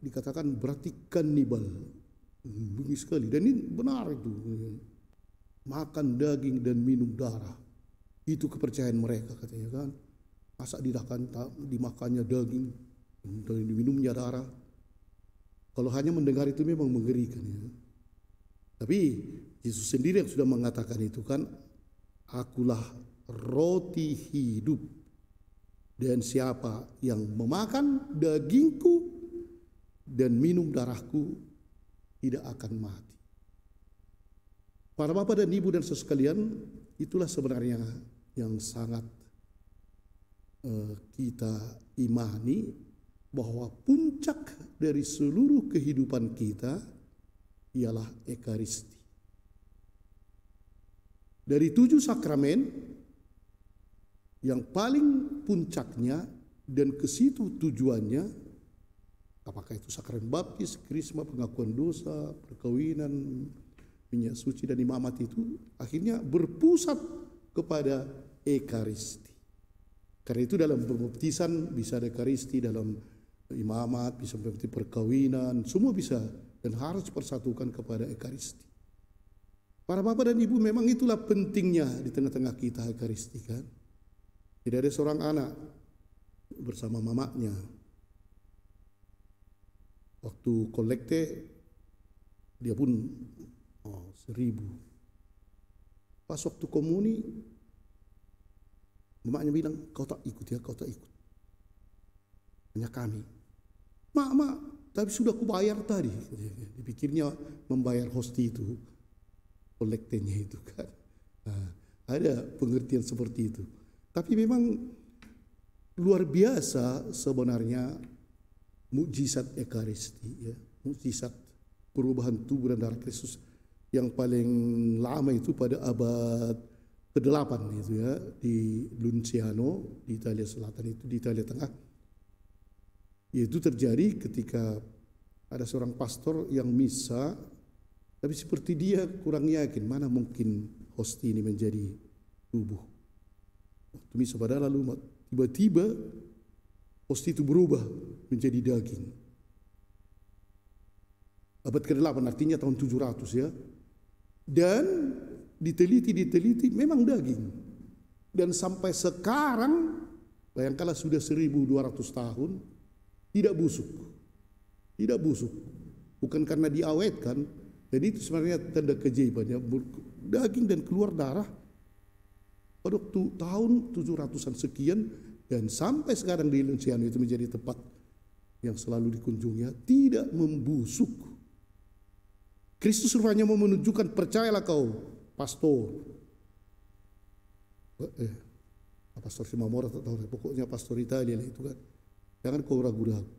dikatakan berarti kannibal. Bunyi sekali, dan ini benar itu. Makan daging dan minum darah. Itu kepercayaan mereka katanya kan. Masa dimakannya daging dan diminumnya darah. Kalau hanya mendengar itu memang mengerikan ya. Tapi Yesus sendiri yang sudah mengatakan itu kan, akulah roti hidup. Dan siapa yang memakan dagingku dan minum darahku tidak akan mati. Para bapak dan ibu dan saudara sekalian, itulah sebenarnya yang sangat kita imani, bahwa puncak dari seluruh kehidupan kita ialah Ekaristi. Dari 7 sakramen, yang paling puncaknya dan ke situ tujuannya, apakah itu sakramen baptis, krisma, pengakuan dosa, perkawinan, minyak suci dan imamat, itu akhirnya berpusat kepada Ekaristi. Karena itu dalam pembaptisan bisa ada Ekaristi, dalam imamat bisa seperti perkawinan, semua bisa dan harus persatukan kepada Ekaristi. Para bapak dan ibu, memang itulah pentingnya di tengah-tengah kita Ekaristi kan. Tidak ada seorang anak bersama mamanya. Waktu kolekte dia pun 1.000. Pas waktu komuni, mamanya bilang, kau tak ikut ya, kau tak ikut. Hanya kami. Mak, tapi sudah aku bayar tadi. Dipikirnya membayar hosti itu, kolektenya itu kan. Nah, ada pengertian seperti itu. Tapi memang luar biasa sebenarnya mukjizat Ekaristi ya, mukjizat perubahan tubuh dan darah Kristus yang paling lama itu pada abad ke-8 itu ya, di Lunciano di Italia Selatan, itu di Italia Tengah. Itu terjadi ketika ada seorang pastor yang misa, tapi seperti dia kurang yakin mana mungkin hosti ini menjadi tubuh. Waktu misa pada lalu tiba-tiba hosti itu berubah menjadi daging. Abad ke-8 artinya tahun 700 ya. Dan diteliti memang daging. Dan sampai sekarang bayangkanlah sudah 1.200 tahun tidak busuk. Tidak busuk. Bukan karena diawetkan. Jadi itu sebenarnya tanda keajaibannya, daging dan keluar darah pada waktu tahun 700-an sekian, dan sampai sekarang di Lunciano itu menjadi tempat yang selalu dikunjunginya, tidak membusuk. Kristus rupanya mau menunjukkan, percayalah kau pastor, pastor Simamora tak tahu, pokoknya pastor Italia itu kan, jangan kau ragu-ragu.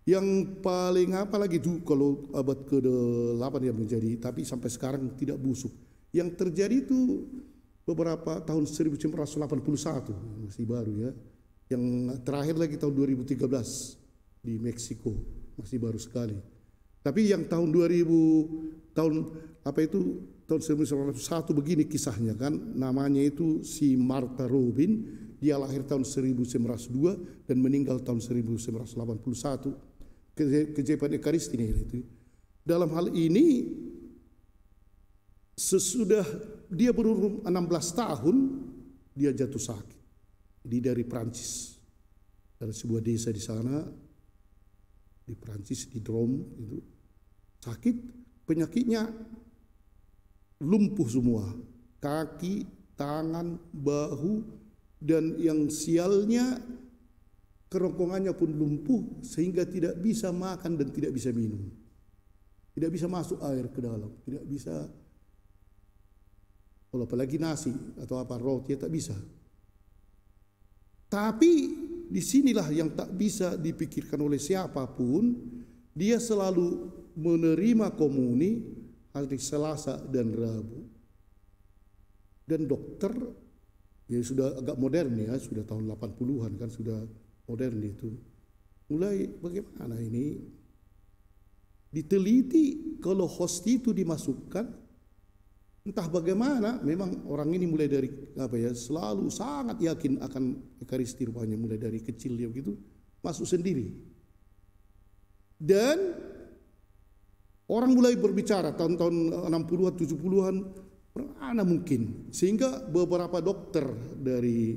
Yang paling apa lagi itu kalau abad ke-8 yang menjadi, tapi sampai sekarang tidak busuk. Yang terjadi itu beberapa tahun 1981, masih baru ya. Yang terakhir lagi tahun 2013 di Meksiko, masih baru sekali. Tapi yang tahun 1991 begini kisahnya kan, namanya itu si Martha Robin, dia lahir tahun 1902 dan meninggal tahun 1981. Keajaiban Ekaristi itu. Dalam hal ini, sesudah dia berumur 16 tahun, dia jatuh sakit. Dia dari Prancis, dari sebuah desa di sana, di Prancis, di Drôme itu. Sakit, penyakitnya lumpuh semua. Kaki, tangan, bahu, dan yang sialnya kerongkongannya pun lumpuh sehingga tidak bisa makan dan tidak bisa minum. Tidak bisa masuk air ke dalam, tidak bisa, kalau apalagi nasi atau apa roti tak bisa. Tapi disinilah yang tak bisa dipikirkan oleh siapapun, dia selalu menerima komuni hari Selasa dan Rabu. Dan dokter, ya sudah agak modern ya, sudah tahun 80-an kan, sudah modern itu. Mulai bagaimana ini? Diteliti kalau hosti itu dimasukkan, entah bagaimana, memang orang ini mulai dari selalu sangat yakin akan Ekaristi rupanya, mulai dari kecil dia begitu masuk sendiri. Dan orang mulai berbicara tahun-tahun 60-an, 70-an, mana mungkin. Sehingga beberapa dokter dari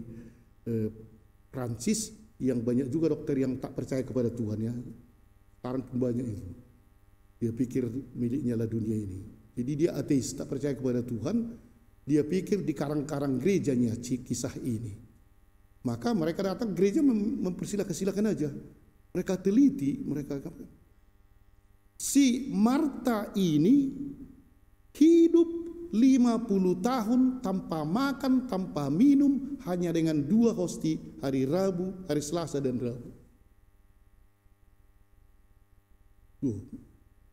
Prancis, yang banyak juga dokter yang tak percaya kepada Tuhan ya. Sekarang pun banyak itu. Dia pikir miliknya lah dunia ini. Jadi dia ateis, tak percaya kepada Tuhan. Dia pikir di karang-karang gerejanya kisah ini. Maka mereka datang gereja mempersilakan aja. Mereka teliti, mereka si Marta ini hidup 50 tahun tanpa makan, tanpa minum, hanya dengan 2 hosti hari Rabu, hari Selasa dan Rabu.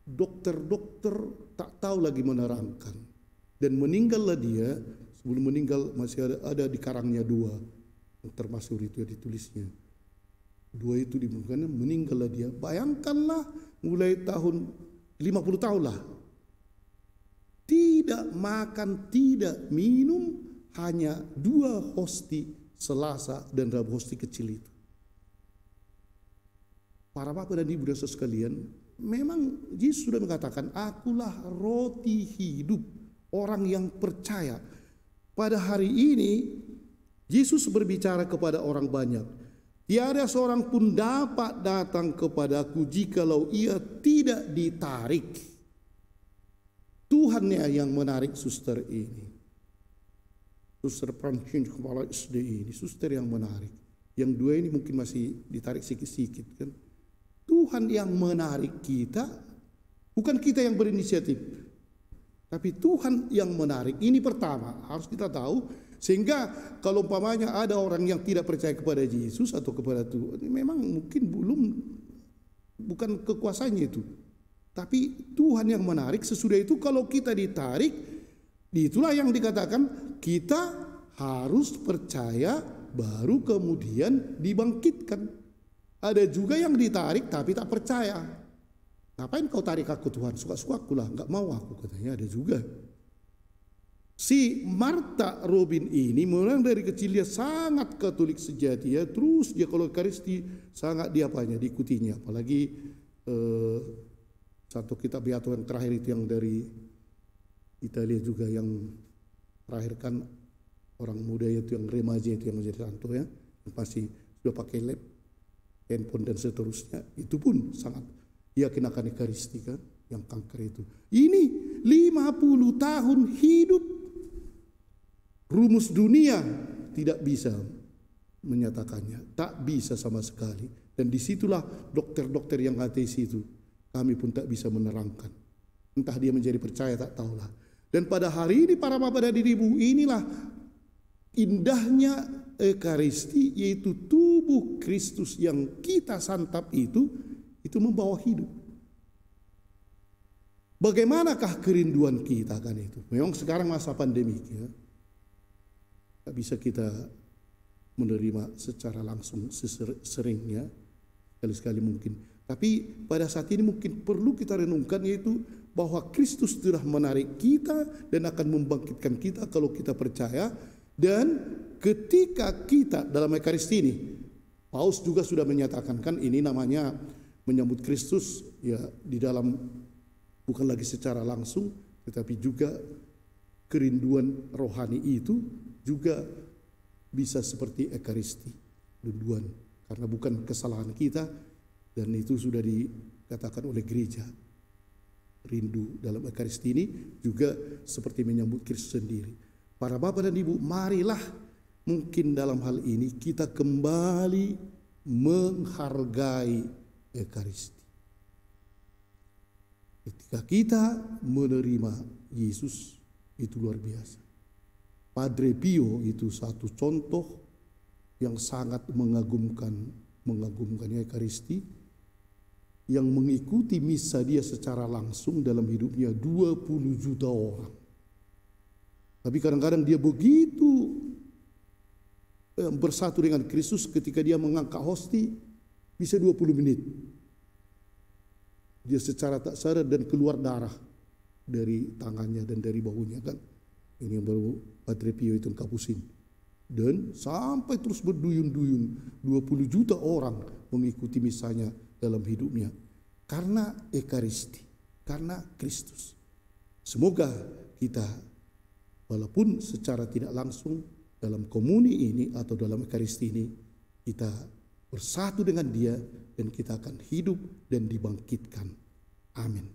Dokter-dokter tak tahu lagi menerangkan. Dan meninggallah dia, sebelum meninggal masih ada di karangnya 2, termasuk itu yang ditulisnya. 2 itu dimungkinkan meninggallah dia. Bayangkanlah mulai tahun 50 tahun lah. Tidak makan, tidak minum, hanya 2 hosti Selasa dan Rabu, hosti kecil itu. Para bapak dan ibu dan saudara sekalian, memang Yesus sudah mengatakan, akulah roti hidup. Orang yang percaya. Pada hari ini, Yesus berbicara kepada orang banyak. Tiada seorang pun dapat datang kepadaku jikalau ia tidak ditarik. Tuhannya yang menarik suster ini. Suster Prancis kepala SD ini, suster yang menarik. Yang 2 ini mungkin masih ditarik sikit-sikit kan. Tuhan yang menarik kita, bukan kita yang berinisiatif. Tapi Tuhan yang menarik. Ini pertama, harus kita tahu. Sehingga kalau umpamanya ada orang yang tidak percaya kepada Yesus atau kepada Tuhan, memang mungkin bukan kekuasaannya itu. Tapi Tuhan yang menarik. Sesudah itu kalau kita ditarik, itulah yang dikatakan kita harus percaya baru kemudian dibangkitkan. Ada juga yang ditarik tapi tak percaya. Ngapain kau tarik aku Tuhan? Suka-suka aku lah, nggak mau aku, katanya. Ada juga. Si Marta Robin ini memang dari kecil dia sangat Katolik sejati ya. Terus dia kalau Ekaristi sangat diikutinya. Apalagi satu kitab Beato yang terakhir itu yang dari Italia juga, yang terakhir kan orang muda itu yang remaja itu yang menjadi santo ya, yang pasti sudah pakai lab, handphone dan seterusnya, itu pun sangat yakin akan Ekaristi kan, yang kanker itu. Ini 50 tahun hidup, rumus dunia tidak bisa menyatakannya, tak bisa sama sekali. Dan disitulah dokter-dokter yang ateis itu, kami pun tak bisa menerangkan. Entah dia menjadi percaya, tak tahulah. Dan pada hari ini para bapak dan ibu, inilah indahnya Ekaristi, yaitu tubuh Kristus yang kita santap itu membawa hidup. Bagaimanakah kerinduan kita kan itu? Memang sekarang masa pandemi ya, tak bisa kita menerima secara langsung seringnya, sekali-sekali mungkin. Tapi pada saat ini mungkin perlu kita renungkan, yaitu bahwa Kristus telah menarik kita dan akan membangkitkan kita kalau kita percaya. Dan ketika kita dalam Ekaristi ini, Paus juga sudah menyatakan kan ini namanya menyambut Kristus ya, di dalam bukan lagi secara langsung, tetapi juga kerinduan rohani itu juga bisa seperti Ekaristi, rinduan, karena bukan kesalahan kita. Dan itu sudah dikatakan oleh gereja. Rindu dalam Ekaristi ini juga seperti menyambut Kristus sendiri. Para bapak dan ibu, marilah mungkin dalam hal ini kita kembali menghargai Ekaristi. Ketika kita menerima Yesus, itu luar biasa. Padre Pio itu satu contoh yang sangat mengagumkannya Ekaristi, yang mengikuti misa dia secara langsung dalam hidupnya 20 juta orang. Tapi kadang-kadang dia begitu bersatu dengan Kristus ketika dia mengangkat hosti, bisa 20 menit. Dia secara tak sadar dan keluar darah dari tangannya dan dari bahunya kan. Ini yang baru Padre Pio itu Kapusin. Dan sampai terus berduyun-duyun, 20 juta orang mengikuti misanya dalam hidupnya. karena Ekaristi, karena Kristus. Semoga kita walaupun secara tidak langsung dalam komuni ini atau dalam Ekaristi ini kita bersatu dengan Dia dan kita akan hidup dan dibangkitkan. Amin.